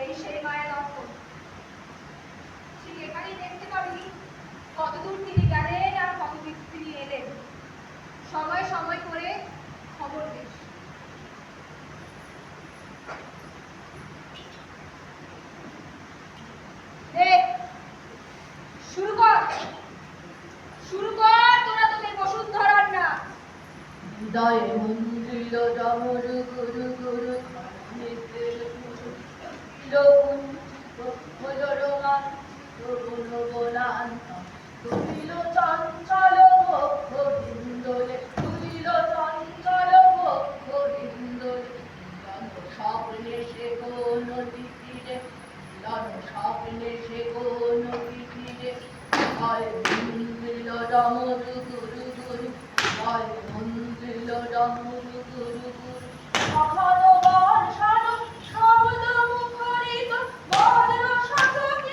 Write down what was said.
এই সেই মায়া লক্ষণ। ঠিক এখানেই দেখতে পাবি কতদূর তিনি গেলেন আর কতদূর তিনি এলেন। সময় সময় করে খবর দিস। শুরু কর তোরা তোদের বসুন্ধরার না। হৃদয়ে মন্দির ডমর গুরু গুরু তুলিল চঞ্চল বক্ষ হিন্দোলে, তুলিল চঞ্চল বক্ষ হিন্দোলে, স্বপ্নে সে কোন তীরে, স্বপ্নে সে কোন তীরে, হয় মন্দির ডমর গুরু গুরু, হয় মন্দির ডমর গুরু গুরু।